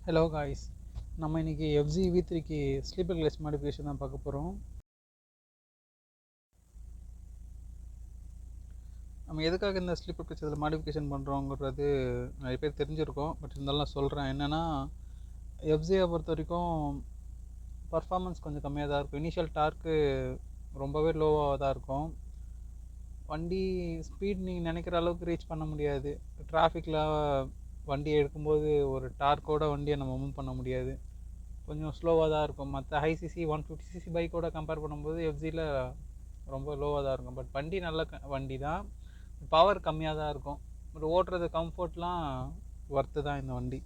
Hello guys, நம்ம இன்றைக்கி FC V3க்கு sleeper clutch modification தான் பார்க்க போகிறோம். நம்ம எதுக்காக இந்த ஸ்லீப்பர் கிளச் இதில் மாடிஃபிகேஷன் பண்ணுறோங்கிறது நிறைய பேர் தெரிஞ்சிருக்கோம். பட் இருந்தாலும் நான் சொல்கிறேன். என்னென்னா, எஃப்சியை பொறுத்த வரைக்கும் பர்ஃபார்மன்ஸ் கொஞ்சம் கம்மியாக தான் இருக்கும். இனிஷியல் டார்க்கு ரொம்பவே லோவாக தான் இருக்கும். வண்டி ஸ்பீட் நீங்கள் நினைக்கிற அளவுக்கு ரீச் பண்ண முடியாது. டிராஃபிக்கில் வண்டியை எடுக்கும்போது ஒரு டார்க்கோட வண்டியை நம்ம மூவ் பண்ண முடியாது. கொஞ்சம் ஸ்லோவாக தான் இருக்கும். மற்ற ஹை சிசி 150cc பைக்கோட கம்பேர் பண்ணும்போது எஃப்சியில் ரொம்ப லோவாக தான் இருக்கும். பட் வண்டி நல்ல வண்டி தான். பவர் கம்மியாக தான் இருக்கும். பட் ஓட்டுறது கம்ஃபர்ட்லாம் ஒர்த்து தான் இந்த வண்டி.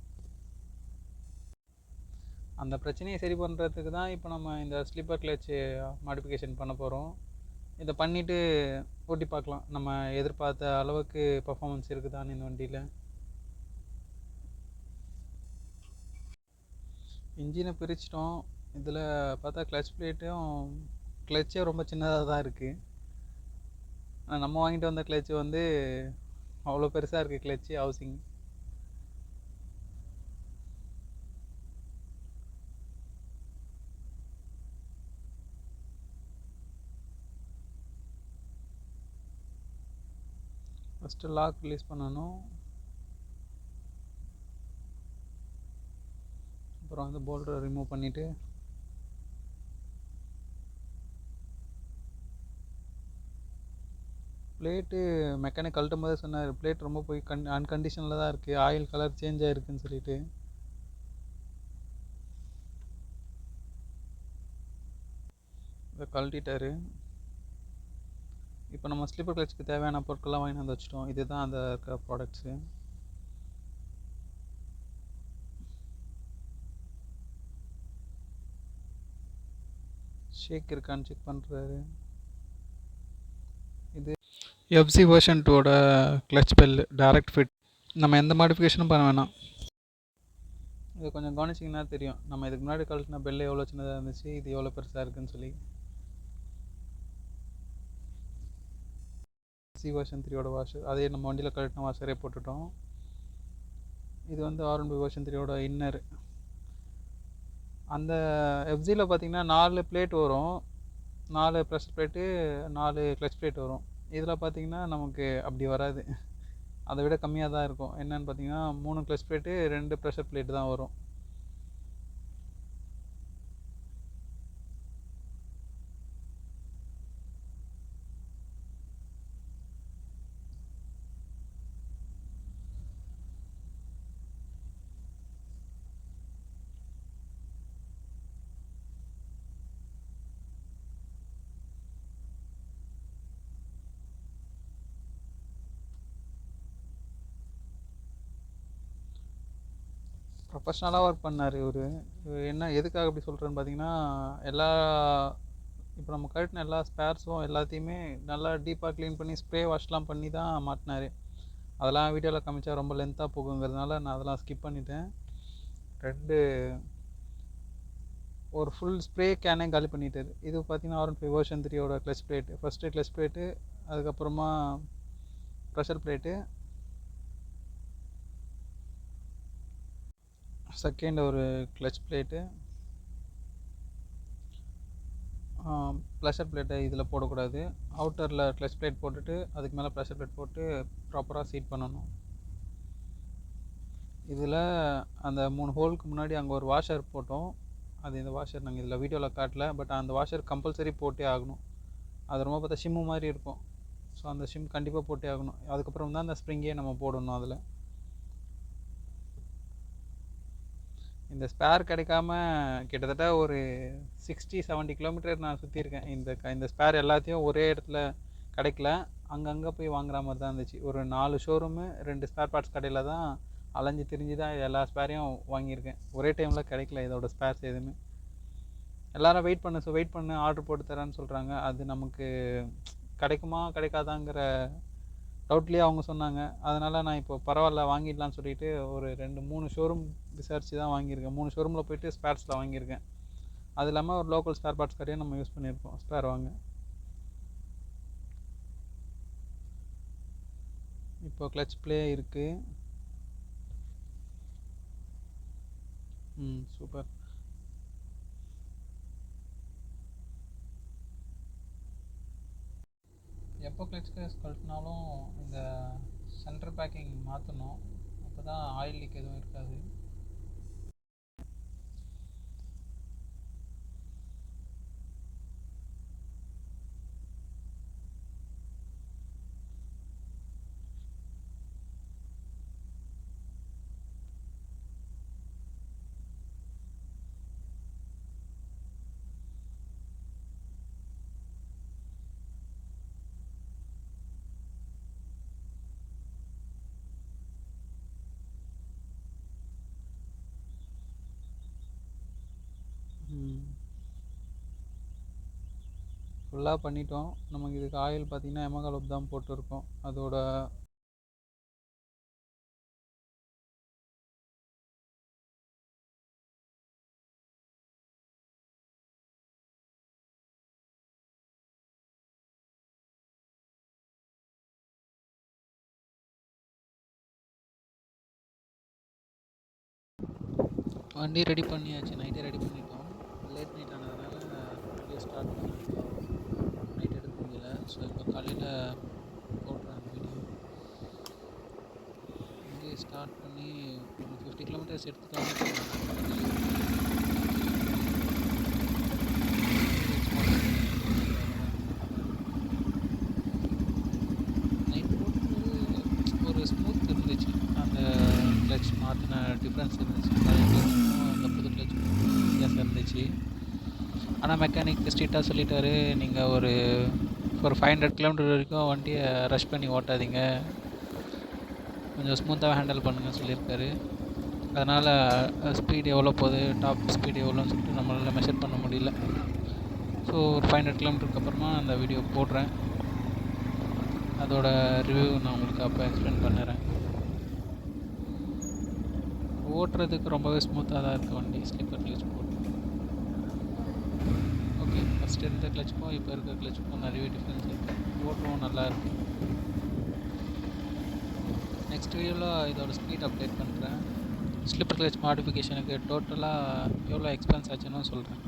அந்த பிரச்சனையை சரி பண்ணுறதுக்கு தான் இப்போ நம்ம இந்த ஸ்லீப்பர் கிளச் மாடிஃபிகேஷன் பண்ண போகிறோம். இதை பண்ணிவிட்டு ஓட்டி பார்க்கலாம், நம்ம எதிர்பார்த்த அளவுக்கு பர்ஃபார்மன்ஸ் இருக்குதான்னு இந்த வண்டியில். இன்ஜினை பிரிச்சிட்டோம். இதில் பார்த்தா கிளச்சே ரொம்ப சின்னதாக தான் இருக்குது. ஆனால் நம்ம வாங்கிட்டு வந்த கிளச்சு வந்து அவ்வளோ பெருசாக இருக்குது. Clutch housing first lock release பண்ணணும். அப்புறம் வந்து போல்டரை ரிமூவ் பண்ணிவிட்டு பிளேட்டு மெக்கானிக் கழட்டும் போதே சொன்னார், பிளேட் ரொம்ப போய் அன்கண்டிஷனில் தான் இருக்குது, ஆயில் கலர் சேஞ்ச் ஆகிருக்குன்னு சொல்லிட்டு. இதை கழட்டிட்டாரு. இப்போ நம்ம ஸ்லீப்பர் கிளச்சுக்கு தேவையான பொருட்கள்லாம் வாங்கி வந்து வச்சுட்டோம். இதுதான் அந்த இருக்க ப்ராடக்ட்ஸு. ஷேக் இருக்கான்னு செக் பண்ணுறாரு. இது எஃப்சி வெர்ஷன் 2ஓட கிளச் பெல் டைரக்ட் ஃபிட். நம்ம எந்த மாடிஃபிகேஷனும் பண்ண வேணாம். இது கொஞ்சம் கவனிச்சிங்கன்னா தெரியும், நம்ம இதுக்கு முன்னாடி கழட்டின பெல்லு எவ்வளோ சின்னதாக இருந்துச்சு, இது எவ்வளோ பெருசாக இருக்குதுன்னு சொல்லி. எஃப்சி வெர்ஷன் 3ஓட வாஷர் அதே நம்ம வண்டியில் கழட்டின வாஷரே போட்டுட்டோம். இது வந்து R&B வெர்ஷன் 3ஓட இன்னர். அந்த எஃப்சியில் பார்த்திங்கன்னா 4 பிளேட் வரும், 4 ப்ரெஷர் பிளேட்டு, 4 கிளச் பிளேட் வரும். இதில் பார்த்திங்கன்னா நமக்கு அப்படி வராது, அதை விட கம்மியாக தான் இருக்கும். என்னென்னு பார்த்திங்கன்னா 3 கிளச் பிளேட்டு, 2 ப்ரெஷர் பிளேட்டு தான் வரும். ப்ரொஃபஷ்னலாக ஒர்க் பண்ணார் இவர். என்ன எதுக்காக அப்படி சொல்கிறேன்னு பார்த்தீங்கன்னா, இப்போ நம்ம கழட்டின எல்லா ஸ்பேர்ஸும் எல்லாத்தையுமே நல்லா டீப்பாக க்ளீன் பண்ணி ஸ்ப்ரே வாஷ்லாம் பண்ணி தான் மாட்டினார். அதெல்லாம் வீடியோவில் காமிச்சா ரொம்ப லென்த்தாக போகுங்கிறதுனால நான் அதெல்லாம் ஸ்கிப் பண்ணிட்டேன். ஒரு ஃபுல் ஸ்ப்ரே கேனே காலி பண்ணிட்டார். இது பார்த்தீங்கன்னா R&B வெர்ஷன் 3ஓட clutch plate. First clutch plate, அதுக்கப்புறமா ப்ரெஷர் பிளேட்டு, செகண்ட் ஒரு கிளச் பிளேட்டு, ப்ரெஷர் பிளேட்டை இதில் போடக்கூடாது. அவுட்டரில் கிளச் பிளேட் போட்டுட்டு அதுக்கு மேலே ப்ரெஷர் பிளேட் போட்டு ப்ராப்பராக சீட் பண்ணணும். இதில் அந்த 3 ஹோலுக்கு முன்னாடி அங்கே ஒரு வாஷர் போட்டோம். இந்த வாஷர் நாங்கள் இதில் வீடியோவில் காட்டல, பட் அந்த வாஷர் கம்பல்சரி போட்டே ஆகணும். அது ரொம்ப பார்த்தா ஷிம்மு மாதிரி இருக்கும். ஸோ அந்த ஷிம் கண்டிப்பாக போட்டே ஆகணும். அதுக்கப்புறம் தான் அந்த ஸ்ப்ரிங்கே நம்ம போடணும். அதில் இந்த ஸ்பேர் கிடைக்காம கிட்டத்தட்ட ஒரு 60-70 கிலோமீட்டர் நான் சுற்றியிருக்கேன். இந்த ஸ்பேர் எல்லாத்தையும் ஒரே இடத்துல கிடைக்கல, அங்கங்கே போய் வாங்குற மாதிரி தான் இருந்துச்சு. ஒரு 4 ஷோரூமு, 2 ஸ்பேர் பார்ட்ஸ் கடையில் தான் அலைஞ்சு திரிஞ்சு தான் எல்லா ஸ்பேரையும் வாங்கியிருக்கேன். ஒரே டைமில் கிடைக்கல இதோட ஸ்பேர்ஸ் எதுவுமே. எல்லோரும் வெயிட் பண்ணு ஆர்டர் போட்டு தரேன்னு சொல்கிறாங்க. அது நமக்கு கிடைக்குமா கிடைக்காதாங்கிற டவுட்லேயே அவங்க சொன்னாங்க. அதனால் நான் இப்போ பரவாயில்ல வாங்கிடலான்னு சொல்லிட்டு ஒரு 2-3 ஷோரூம் விசாரித்து தான் வாங்கியிருக்கேன். 3 ஷோரூமில் போய்ட்டு ஸ்பேர்ஸில் வாங்கியிருக்கேன். அது இல்லாமல் ஒரு லோக்கல் ஸ்பேர் பார்ட்ஸ் கடையை நம்ம யூஸ் பண்ணியிருக்கோம் ஸ்பேர் வாங்க. இப்போ கிளச் ப்ளே இருக்குது. ம். சூப்பர். எப்போ கிளச் கேஸ் கழட்டினாலும் இந்த சென்டர் பேக்கிங் மாற்றணும். அப்போ தான் ஆயில் லீக் எதுவும் இருக்காது. ஃபுல்லாக பண்ணிட்டோம். நமக்கு இதுக்கு ஆயில் பார்த்திங்கன்னா எமகாலப் தான் போட்டிருக்கோம். அதோட வண்டி ரெடி பண்ணியாச்சு. நைட்டே ரெடி பண்ணிட்டோம். லேட் நைட் ஆனதுனால வீடியோ ஸ்டார்ட் பண்ண நைட் எடுக்க முடியல. ஸோ இப்போ காலையில் போடுறேன் வீடியோ. வண்டியை ஸ்டார்ட் பண்ணி ஒரு 50 கிலோமீட்டர்ஸ் எடுத்துகிட்டு நைட் போட்டு ஒரு ஸ்மூத் இருந்துச்சு. அந்த கிளச் மாற்றின டிஃப்ரென்ஸ் இருந்துச்சு. பழைய கிளச்சுக்கும் அந்த புது கிளச்சுக்கும் வித்தியாசம் இருந்துச்சு. ஆனால் மெக்கானிக் ஸ்ட்ரிக்டாக சொல்லிட்டாரு, நீங்கள் ஒரு 500 கிலோமீட்டர் வரைக்கும் வண்டியை ரஷ் பண்ணி ஓட்டாதீங்க, கொஞ்சம் ஸ்மூத்தாக ஹேண்டில் பண்ணுங்கன்னு சொல்லியிருக்காரு. அதனால் ஸ்பீடு எவ்வளோ போகுது, டாப் ஸ்பீடு எவ்வளோன்னு சொல்லிட்டு நம்மளால் மெஷர் பண்ண முடியல. ஸோ ஒரு 500 கிலோமீட்டருக்கு அப்புறமா அந்த வீடியோ போடுறேன். அதோட ரிவ்யூ நான் உங்களுக்கு அப்போ எக்ஸ்பிளைன் பண்ணுறேன். ஓட்டுறதுக்கு ரொம்பவே ஸ்மூத்தாக தான் இருக்குது வண்டி. ஸ்லிப்பர் கிளச் போட்டு. ஓகே, ஃபஸ்ட்டு இருந்த கிளச்சுக்கும் இப்போ இருக்க கிளச்சுக்கும் நிறைய டிஃப்ரென்ஸ் இருக்குது. ஓட்டவும் நல்லா இருக்குது. நெக்ஸ்ட் வீடியோவில் இதோட ஸ்பீட் அப்டேட் பண்ணுறேன். ஸ்லிப்பர் கிளச் மாடிஃபிகேஷனுக்கு டோட்டலாக எவ்வளோ எக்ஸ்பென்ஸ் ஆச்சுன்னு சொல்கிறேன்.